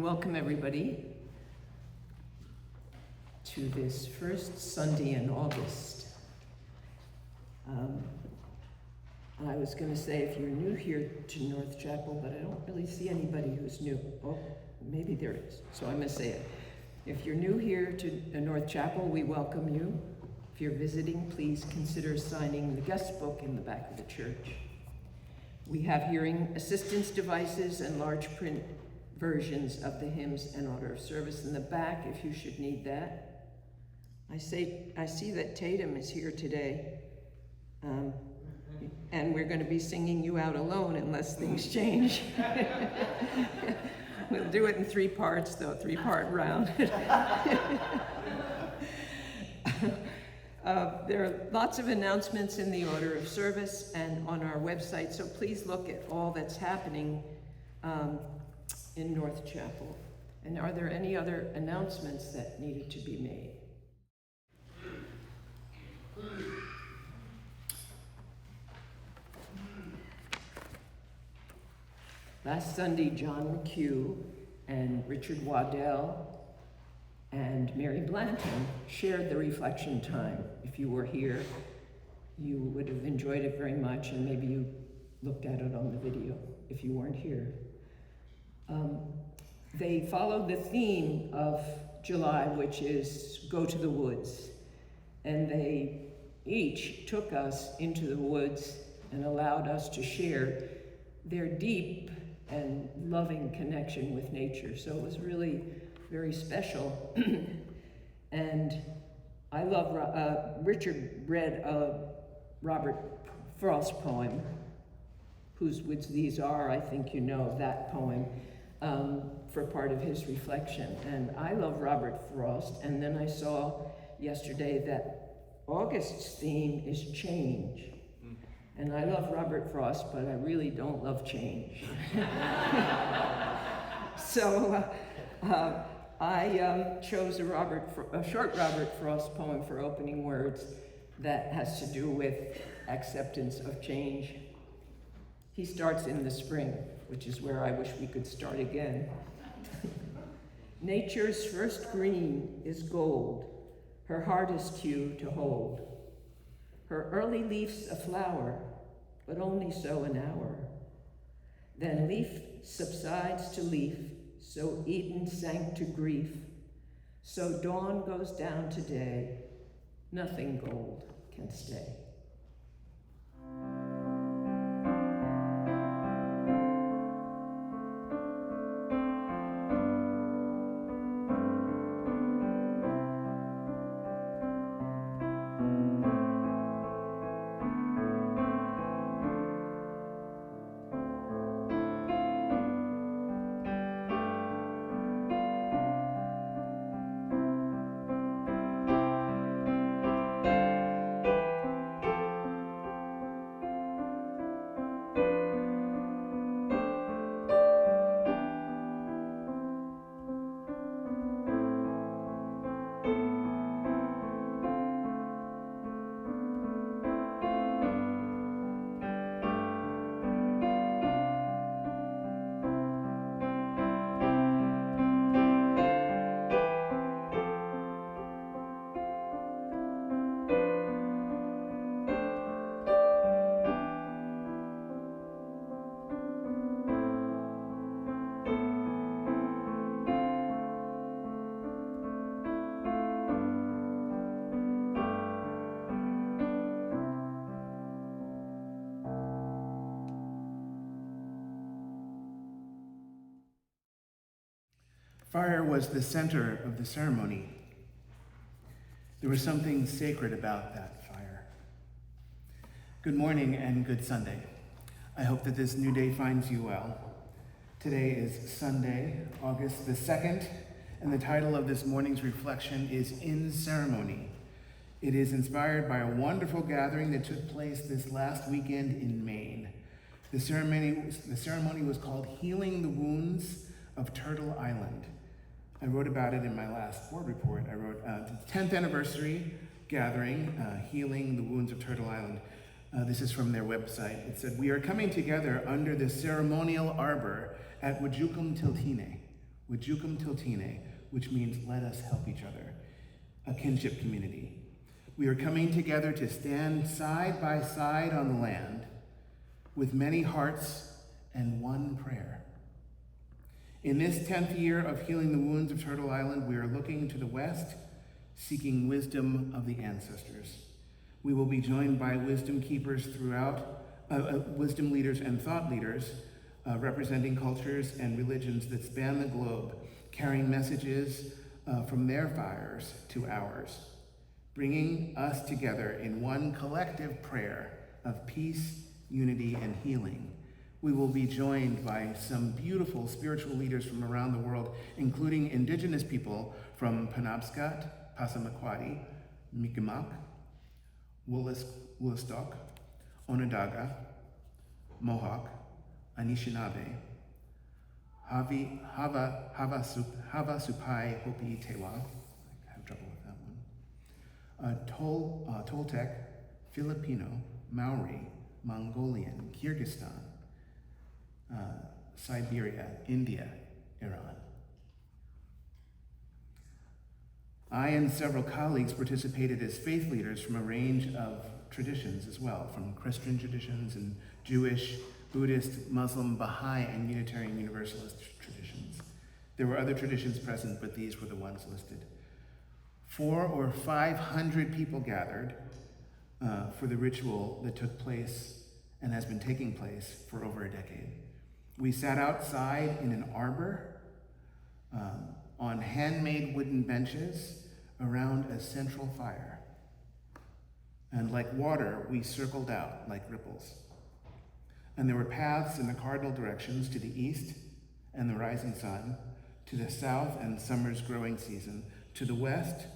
and welcome everybody to this first Sunday in August. I was going to say if you're new here to North Chapel, but I don't really see anybody who's new. Oh, maybe there is, so I'm going to say it. If you're new here to North Chapel, we welcome you. If you're visiting, please consider signing the guest book in the back of the church. We have hearing assistance devices and large print versions of the hymns and order of service in the back if you should need that. I see that Tatum is here today, and we're going to be singing You Out Alone unless things change. We'll do it in 3 parts, though, 3-part round. There are lots of announcements in the order of service and on our website, so please look at all that's happening in North Chapel. And are there any other announcements that needed to be made? Last Sunday, John McHugh and Richard Waddell and Mary Blanton shared the reflection time. If you were here, you would have enjoyed it very much, and maybe you looked at it on the video if you weren't here. They followed the theme of July, which is go to the woods. And they each took us into the woods and allowed us to share their deep and loving connection with nature. So it was really very special. And I love, Richard read a Robert Frost poem, Whose Woods These Are. I think you know that poem, for part of his reflection. And I love Robert Frost. And then I saw yesterday that August's theme is change. And I love Robert Frost, but I really don't love change. So I chose a short Robert Frost poem for opening words that has to do with acceptance of change. He starts in the spring, which is where I wish we could start again. Nature's first green is gold, her hardest hue to hold. Her early leaf's a flower, but only so an hour. Then leaf subsides to leaf, so Eden sank to grief. So dawn goes down to day, nothing gold can stay. Fire was the center of the ceremony. There was something sacred about that fire. Good morning and good Sunday. I hope that this new day finds you well. Today is Sunday, August the 2nd, and the title of this morning's reflection is In Ceremony. It is inspired by a wonderful gathering that took place this last weekend in Maine. The ceremony was called Healing the Wounds of Turtle Island. I wrote about it in my last board report. I wrote the 10th anniversary gathering, Healing the Wounds of Turtle Island. This is from their website. It said, "We are coming together under the ceremonial arbor at Wajukum Tiltine Wajukum Tiltine, which means let us help each other, a kinship community. We are coming together to stand side by side on the land with many hearts and one prayer. In this 10th year of healing the wounds of Turtle Island, we are looking to the west, seeking wisdom of the ancestors. We will be joined by wisdom keepers wisdom leaders and thought leaders representing cultures and religions that span the globe, carrying messages from their fires to ours, bringing us together in one collective prayer of peace, unity, and healing. We will be joined by some beautiful spiritual leaders from around the world, including indigenous people from Penobscot, Passamaquoddy, Mi'kmaq, Woolastoq, Onondaga, Mohawk, Anishinaabe, Havasupai Hopi Tewa, I have trouble with that one, Toltec, Filipino, Maori, Mongolian, Kyrgyzstan, Siberia, India, Iran. I and several colleagues participated as faith leaders from a range of traditions as well, from Christian traditions and Jewish, Buddhist, Muslim, Baha'i, and Unitarian Universalist traditions. There were other traditions present, but these were the ones listed. 400 or 500 people gathered for the ritual that took place and has been taking place for over a decade. We sat outside in an arbor on handmade wooden benches around a central fire. And like water, we circled out like ripples. And there were paths in the cardinal directions to the east and the rising sun, to the south and summer's growing season, to the west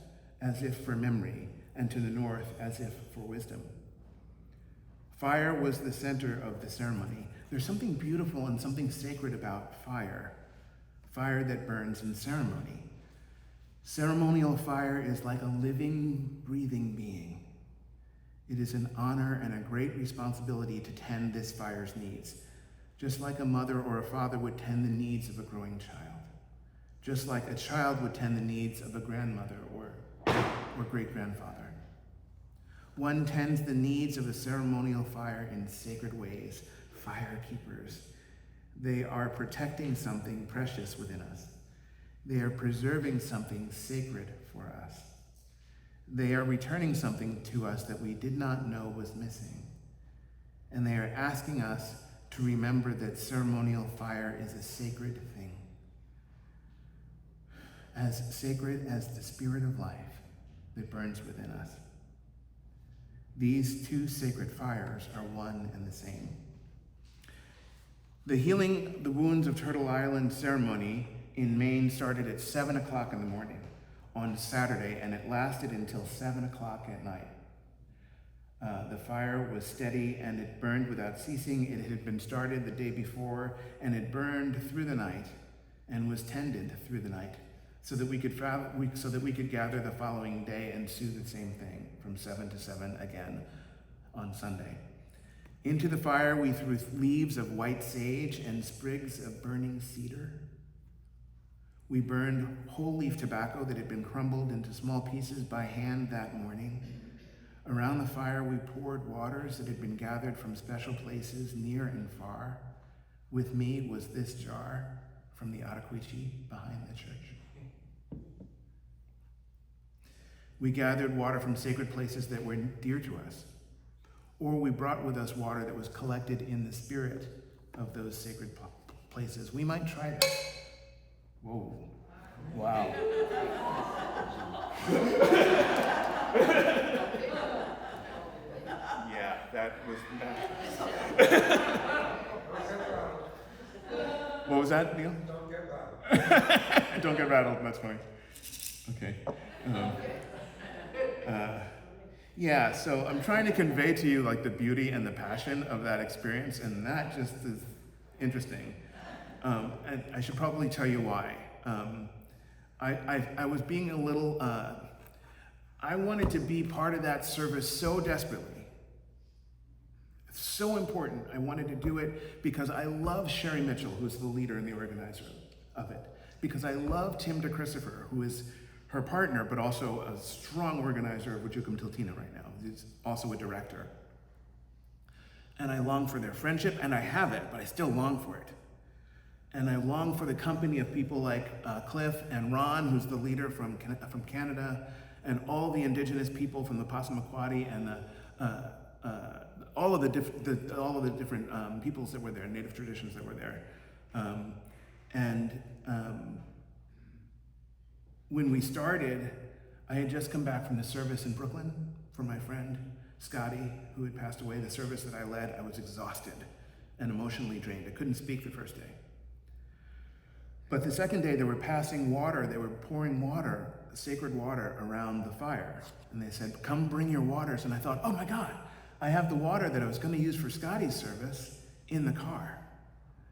as if for memory, and to the north as if for wisdom. Fire was the center of the ceremony. There's something beautiful and something sacred about fire that burns in ceremony. Ceremonial fire is like a living, breathing being. It is an honor and a great responsibility to tend this fire's needs, just like a mother or a father would tend the needs of a growing child, just like a child would tend the needs of a grandmother or great-grandfather. One tends the needs of a ceremonial fire in sacred ways. Fire keepers. They are protecting something precious within us. They are preserving something sacred for us. They are returning something to us that we did not know was missing. And they are asking us to remember that ceremonial fire is a sacred thing. As sacred as the spirit of life that burns within us. These two sacred fires are one and the same. The Healing the Wounds of Turtle Island ceremony in Maine started at 7 o'clock in the morning on Saturday, and it lasted until 7 o'clock at night. The fire was steady and it burned without ceasing. It had been started the day before, and it burned through the night and was tended through the night so that we could gather the following day and do the same thing from 7 to 7 again on Sunday. Into the fire we threw leaves of white sage and sprigs of burning cedar. We burned whole leaf tobacco that had been crumbled into small pieces by hand that morning. Around the fire we poured waters that had been gathered from special places near and far. With me was this jar from the Araquichi behind the church. We gathered water from sacred places that were dear to us, or we brought with us water that was collected in the spirit of those sacred places. We might try this. Whoa. Wow. Yeah, that was bad. What was that, Neil? Don't get rattled. Don't get rattled, that's funny. Okay. Yeah, so I'm trying to convey to you like the beauty and the passion of that experience, and that just is interesting. And I should probably tell you why. I was being a little, I wanted to be part of that service so desperately. It's so important. I wanted to do it because I love Sherry Mitchell, who's the leader and the organizer of it. because I love Tim DeChristopher, who is her partner, but also a strong organizer of Wajukum Tiltina right now. He's also a director. And I long for their friendship, and I have it, but I still long for it. And I long for the company of people like Cliff and Ron, who's the leader from Canada, and all the indigenous people from the Passamaquoddy and all of the different peoples that were there, native traditions that were there. When we started, I had just come back from the service in Brooklyn for my friend Scotty, who had passed away. The service that I led, I was exhausted and emotionally drained. I couldn't speak the first day. But the second day, they were passing water. They were pouring water, sacred water, around the fire. And they said, come bring your waters. And I thought, oh my God, I have the water that I was going to use for Scotty's service in the car.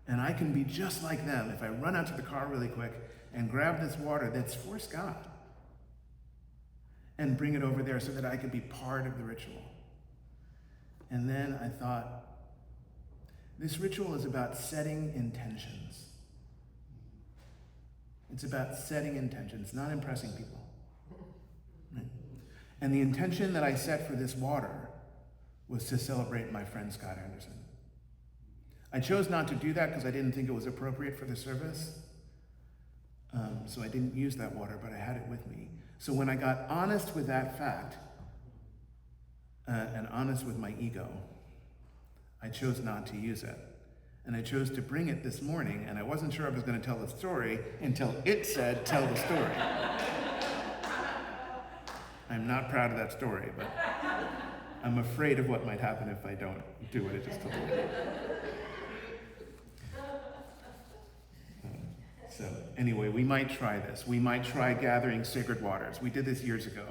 And I can be just like them if I run out to the car really quick and grab this water that's for Scott and bring it over there so that I could be part of the ritual. And then I thought, this ritual is about setting intentions. It's about setting intentions, not impressing people. Right? And the intention that I set for this water was to celebrate my friend Scott Anderson. I chose not to do that because I didn't think it was appropriate for the service. So I didn't use that water, but I had it with me. So when I got honest with that fact, and honest with my ego, I chose not to use it. And I chose to bring it this morning, and I wasn't sure I was going to tell the story until it said, tell the story. I'm not proud of that story, but I'm afraid of what might happen if I don't do what it just told me. So anyway, we might try this. We might try gathering sacred waters. We did this years ago.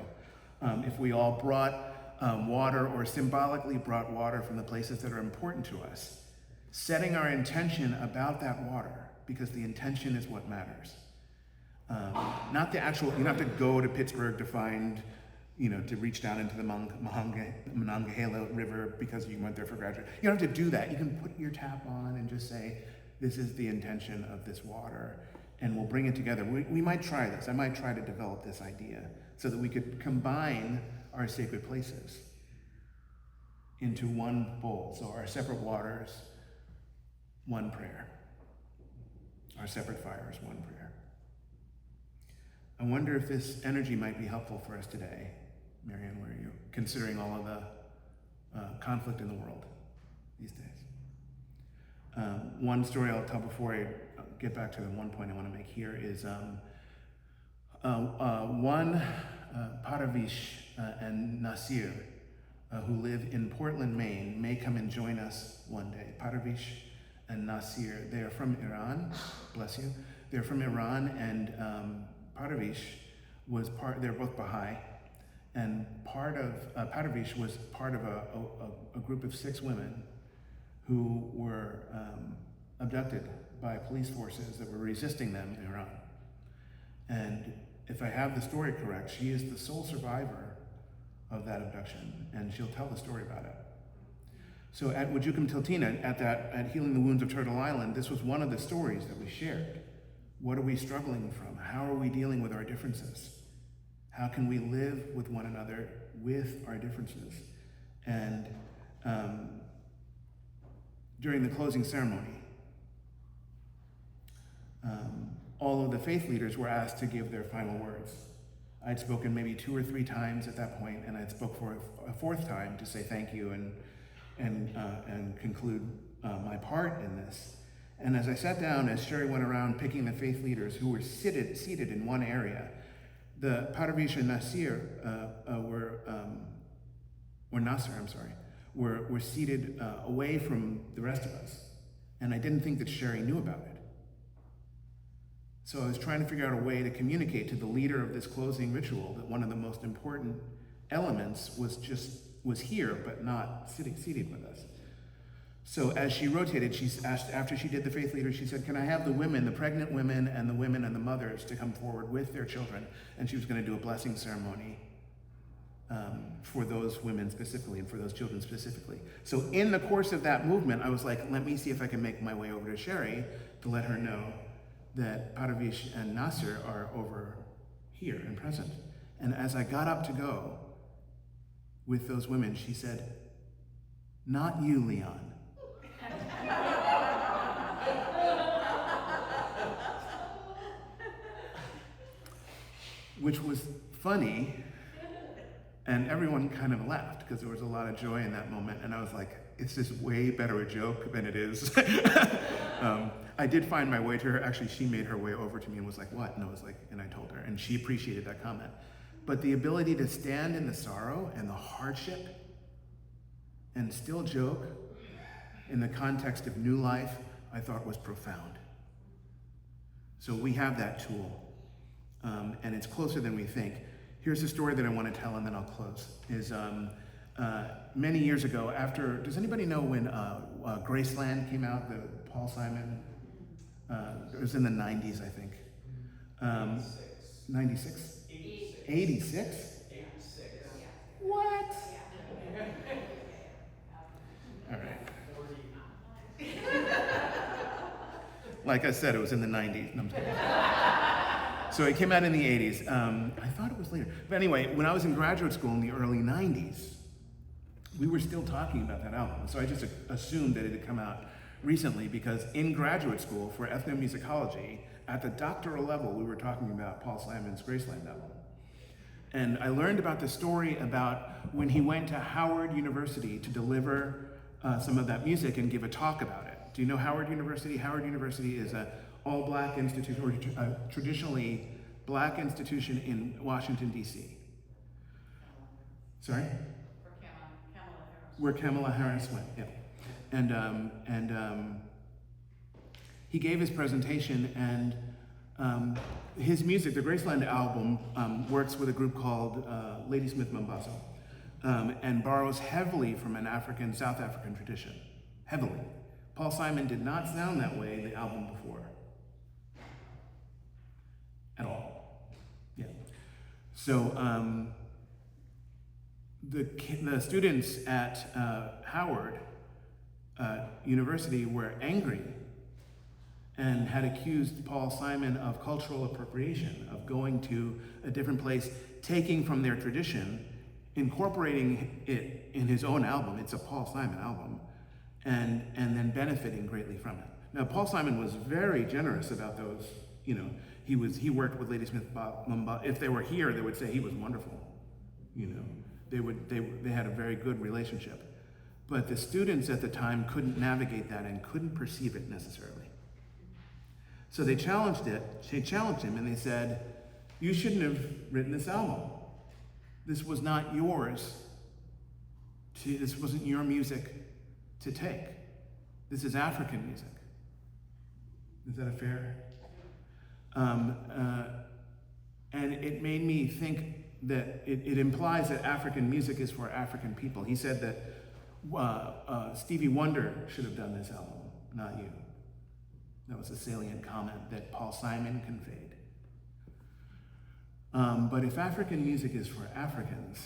If we all brought water, or symbolically brought water from the places that are important to us, setting our intention about that water, because the intention is what matters. Not the actual, you don't have to go to Pittsburgh to find, to reach down into the Monongahela River because you went there for graduate. You don't have to do that. You can put your tap on and just say, this is the intention of this water, and we'll bring it together. We might try this. I might try to develop this idea so that we could combine our sacred places into one bowl. So our separate waters, one prayer. Our separate fires, one prayer. I wonder if this energy might be helpful for us today. Marianne, where are you? Considering all of the conflict in the world these days. One story I'll tell before I get back to the one point I want to make here is one Paravish and Nasir, who live in Portland, Maine, may come and join us one day. Paravish and Nasir, they are from Iran, bless you. They're from Iran, and Paravish they're both Baha'i, and Paravish was part of a group of 6 women who were abducted by police forces that were resisting them in Iran. And if I have the story correct, she is the sole survivor of that abduction, and she'll tell the story about it. So at Wajukum Tiltina, at Healing the Wounds of Turtle Island, this was one of the stories that we shared. What are we struggling from? How are we dealing with our differences? How can we live with one another with our differences? And during the closing ceremony, all of the faith leaders were asked to give their final words. I'd spoken maybe 2 or 3 times at that point, and I'd spoke for a 4th time to say thank you and conclude my part in this. And as I sat down, as Sherry went around picking the faith leaders who were seated in one area, the Paravish and Nasir were seated away from the rest of us. And I didn't think that Sherry knew about it. So I was trying to figure out a way to communicate to the leader of this closing ritual that one of the most important elements was here, but not seated with us. So as she rotated, she asked, after she did the faith leader, she said, can I have the women, the pregnant women and the women and the mothers to come forward with their children? And she was going to do a blessing ceremony for those women specifically and for those children specifically. So in the course of that movement, I was like, let me see if I can make my way over to Sherry to let her know that Parvish and Nasser are over here and present. And as I got up to go with those women, she said, "Not you, Leon." Which was funny, and everyone kind of laughed because there was a lot of joy in that moment, and I was like, it's just way better a joke than it is. I did find my way to her. Actually, she made her way over to me and was like, "What?" And I was like, and I told her, and she appreciated that comment. But the ability to stand in the sorrow and the hardship and still joke in the context of new life, I thought was profound. So we have that tool, and it's closer than we think. Here's a story that I want to tell, and then I'll close. Many years ago, does anybody know when Graceland came out, the Paul Simon? It was in the 90s, I think. 96? 86? What? All right. Like I said, it was in the 90s. No, I'm kidding. So it came out in the 80s. I thought it was later. But anyway, when I was in graduate school in the early 90s, we were still talking about that album. So I just assumed that it had come out recently because in graduate school for ethnomusicology, at the doctoral level, we were talking about Paul Simon's Graceland album. And I learned about the story about when he went to Howard University to deliver some of that music and give a talk about it. Do you know Howard University? Howard University is an all-black institution, or a traditionally black institution in Washington, D.C. Sorry? Where Kamala Harris went, yeah. And he gave his presentation, and his music, the Graceland album, works with a group called Ladysmith Mambazo, and borrows heavily from an South African tradition, heavily. Paul Simon did not sound that way in the album before, at all, yeah. So the students at Howard University were angry and had accused Paul Simon of cultural appropriation, of going to a different place, taking from their tradition, incorporating it in his own album. It's a Paul Simon album, and then benefiting greatly from it. Now, Paul Simon was very generous about those. You know, he worked with Ladysmith Mambazo. If they were here, they would say he was wonderful. You know, they had a very good relationship. But the students at the time couldn't navigate that and couldn't perceive it necessarily. So they challenged him, and they said, "You shouldn't have written this album. This was not yours. This wasn't your music to take. This is African music." Is that a fair? And it made me think that it implies that African music is for African people. He said that Stevie Wonder should have done this album, not you. That was a salient comment that Paul Simon conveyed. But if African music is for Africans,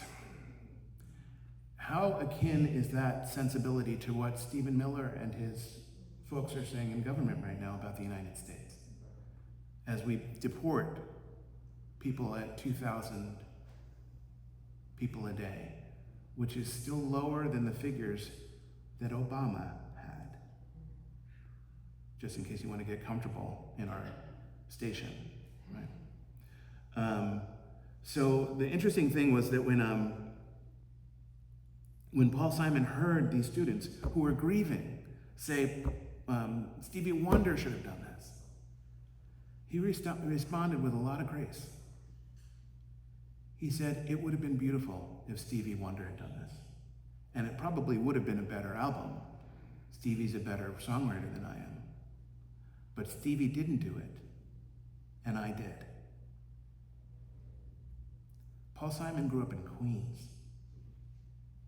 how akin is that sensibility to what Stephen Miller and his folks are saying in government right now about the United States? As we deport people at 2,000 people a day, which is still lower than the figures that Obama had. Just in case you want to get comfortable in our station, right? So the interesting thing was that when Paul Simon heard these students who were grieving say, Stevie Wonder should have done this, he responded with a lot of grace. He said, it would have been beautiful if Stevie Wonder had done this. And it probably would have been a better album. Stevie's a better songwriter than I am. But Stevie didn't do it, and I did. Paul Simon grew up in Queens.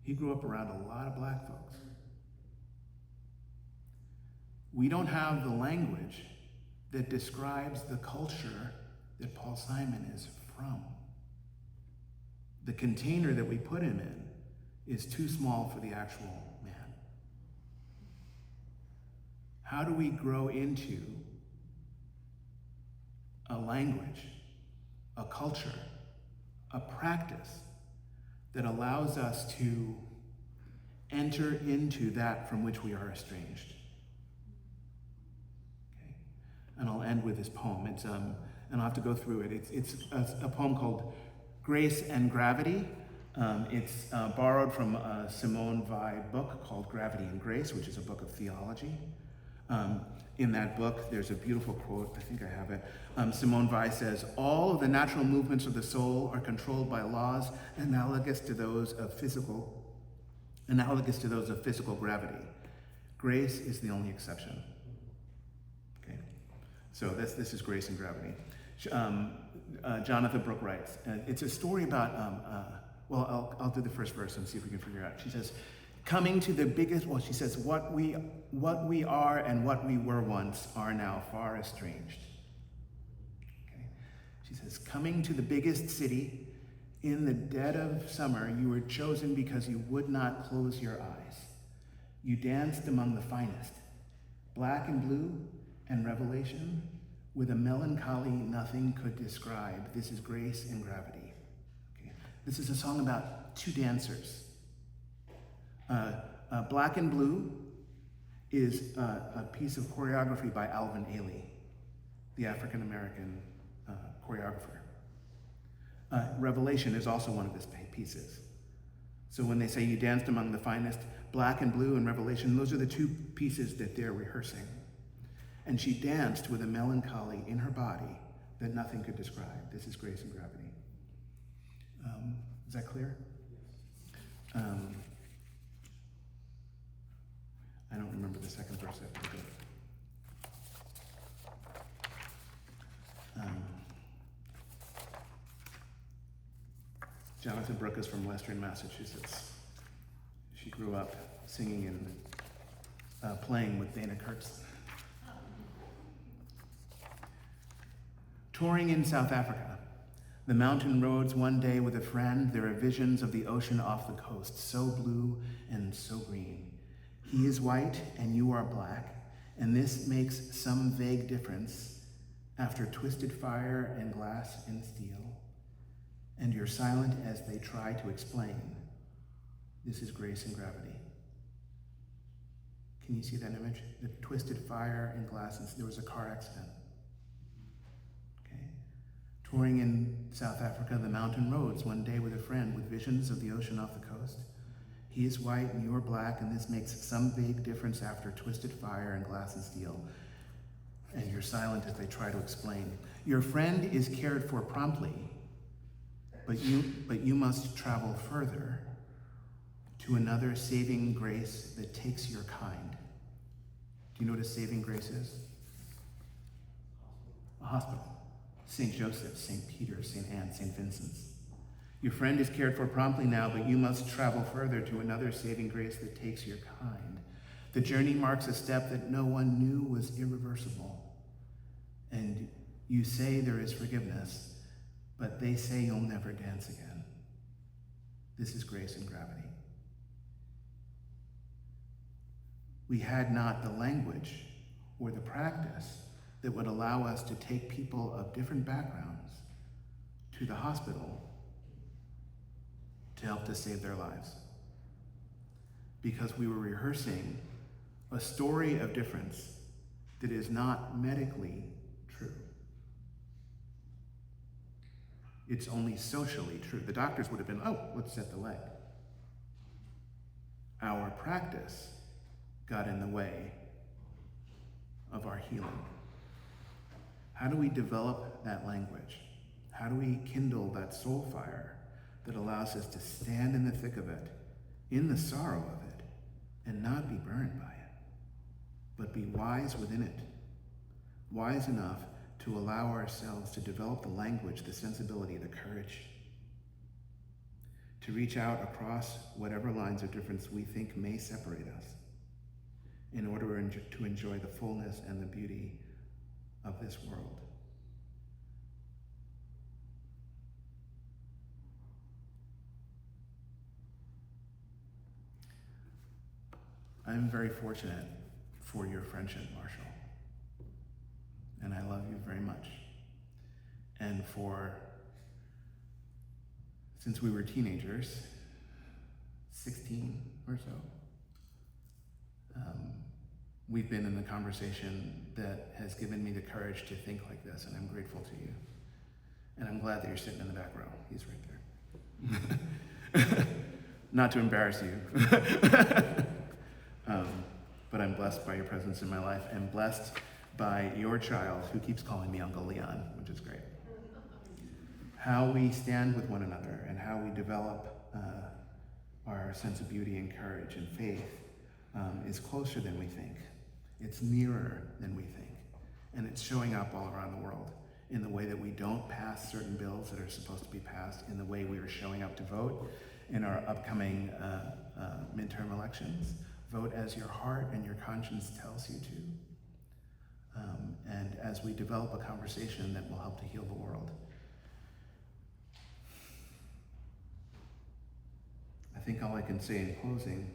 He grew up around a lot of black folks. We don't have the language that describes the culture that Paul Simon is from. The container that we put him in is too small for the actual man. How do we grow into a language, a culture, a practice that allows us to enter into that from which we are estranged. Okay? And I'll end with this poem. It's and I'll have to go through it. It's a poem called Grace and Gravity. It's borrowed from a Simone Weil book called Gravity and Grace, which is a book of theology. In that book, there's a beautiful quote, I think I have it. Simone Weil says, "All of the natural movements of the soul are controlled by laws analogous to those of physical gravity. Grace is the only exception." Okay, so this is Grace and Gravity. Jonathan Brooke writes, it's a story about, I'll do the first verse and see if we can figure it out. She says, she says, what we are and what we were once are now far estranged. Okay. She says, coming to the biggest city in the dead of summer, you were chosen because you would not close your eyes. You danced among the finest, black and blue and revelation, with a melancholy nothing could describe. This is Grace and Gravity. Okay. This is a song about two dancers. Black and Blue is a piece of choreography by Alvin Ailey, the African-American choreographer. Revelation is also one of his pieces. So when they say you danced among the finest, Black and Blue and Revelation, those are the two pieces that they're rehearsing. And she danced with a melancholy in her body that nothing could describe. This is Grace and Gravity. Is that clear? I don't remember the second verse after that. Jonathan Brooke is from Western Massachusetts. She grew up singing and playing with Dana Kurtz. Touring in South Africa, the mountain roads one day with a friend, there are visions of the ocean off the coast, so blue and so green. He is white and you are black, and this makes some vague difference after twisted fire and glass and steel, and you're silent as they try to explain. This is Grace and Gravity. Can you see that image? The twisted fire and glass, and there was a car accident. Okay. Touring in South Africa, the mountain roads one day with a friend with visions of the ocean off the coast. He is white and you are black, and this makes some big difference after twisted fire and glass and steel. And you're silent as they try to explain. Your friend is cared for promptly, but you must travel further to another saving grace that takes your kind. Do you know what a saving grace is? A hospital. St. Joseph, St. Peter, St. Anne, St. Vincent's. Your friend is cared for promptly now, but you must travel further to another saving grace that takes your kind. The journey marks a step that no one knew was irreversible. And you say there is forgiveness, but they say you'll never dance again. This is Grace and Gravity. We had not the language or the practice that would allow us to take people of different backgrounds to the hospital to help to save their lives. Because we were rehearsing a story of difference that is not medically true. It's only socially true. The doctors would have been, let's set the leg. Our practice got in the way of our healing. How do we develop that language? How do we kindle that soul fire that allows us to stand in the thick of it, in the sorrow of it, and not be burned by it, but be wise within it, wise enough to allow ourselves to develop the language, the sensibility, the courage, to reach out across whatever lines of difference we think may separate us in order to enjoy the fullness and the beauty of this world. I'm very fortunate for your friendship, Marshall, and I love you very much. And since we were teenagers, 16 or so, we've been in the conversation that has given me the courage to think like this, and I'm grateful to you. And I'm glad that you're sitting in the back row. He's right there. Not to embarrass you, but I'm blessed by your presence in my life, and blessed by your child who keeps calling me Uncle Leon, which is great. How we stand with one another and how we develop our sense of beauty and courage and faith is closer than we think. It's nearer than we think. And it's showing up all around the world in the way that we don't pass certain bills that are supposed to be passed, in the way we are showing up to vote in our upcoming midterm elections. Vote as your heart and your conscience tells you to. And as we develop a conversation that will help to heal the world. I think all I can say in closing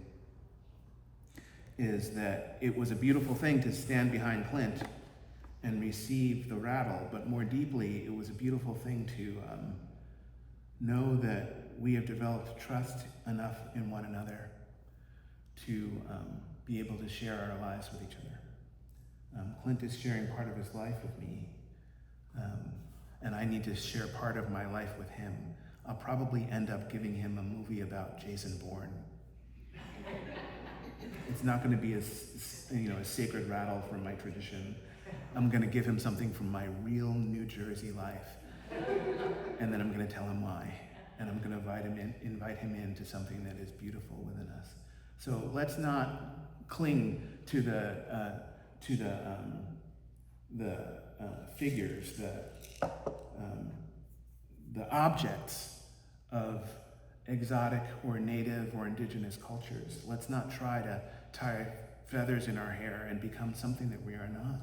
is that it was a beautiful thing to stand behind Clint and receive the rattle, but more deeply, it was a beautiful thing to know that we have developed trust enough in one another to be able to share our lives with each other. Clint is sharing part of his life with me, and I need to share part of my life with him. I'll probably end up giving him a movie about Jason Bourne. It's not going to be a sacred rattle from my tradition. I'm going to give him something from my real New Jersey life, and then I'm going to tell him why, and I'm going to invite him into something that is beautiful within us. So let's not cling to the figures, the objects of exotic or native or indigenous cultures. Let's not try to tie feathers in our hair and become something that we are not.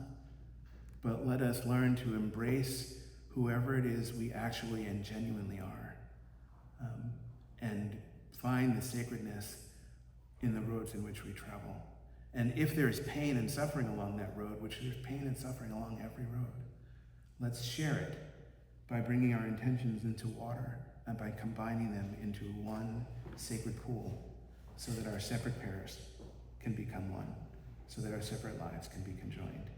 But let us learn to embrace whoever it is we actually and genuinely are, and find the sacredness in the roads in which we travel. And if there's pain and suffering along that road, which there's pain and suffering along every road, let's share it by bringing our intentions into water and by combining them into one sacred pool, so that our separate pairs can become one, so that our separate lives can be conjoined.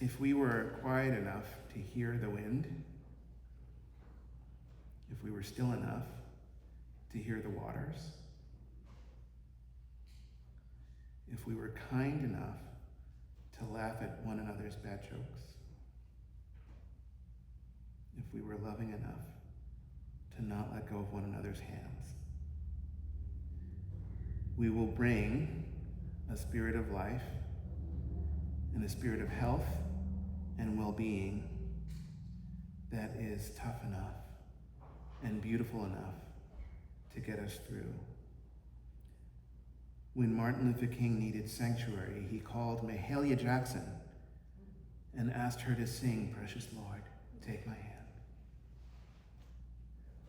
If we were quiet enough to hear the wind, if we were still enough to hear the waters, if we were kind enough to laugh at one another's bad jokes, if we were loving enough to not let go of one another's hands, we will bring a spirit of life and a spirit of health and well-being that is tough enough and beautiful enough to get us through. When Martin Luther King needed sanctuary, he called Mahalia Jackson and asked her to sing, "Precious Lord, take my hand."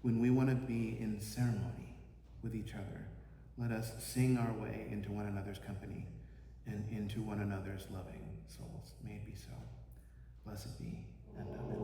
When we want to be in ceremony with each other, let us sing our way into one another's company and into one another's loving souls. May it be so. Blessed be, and amen.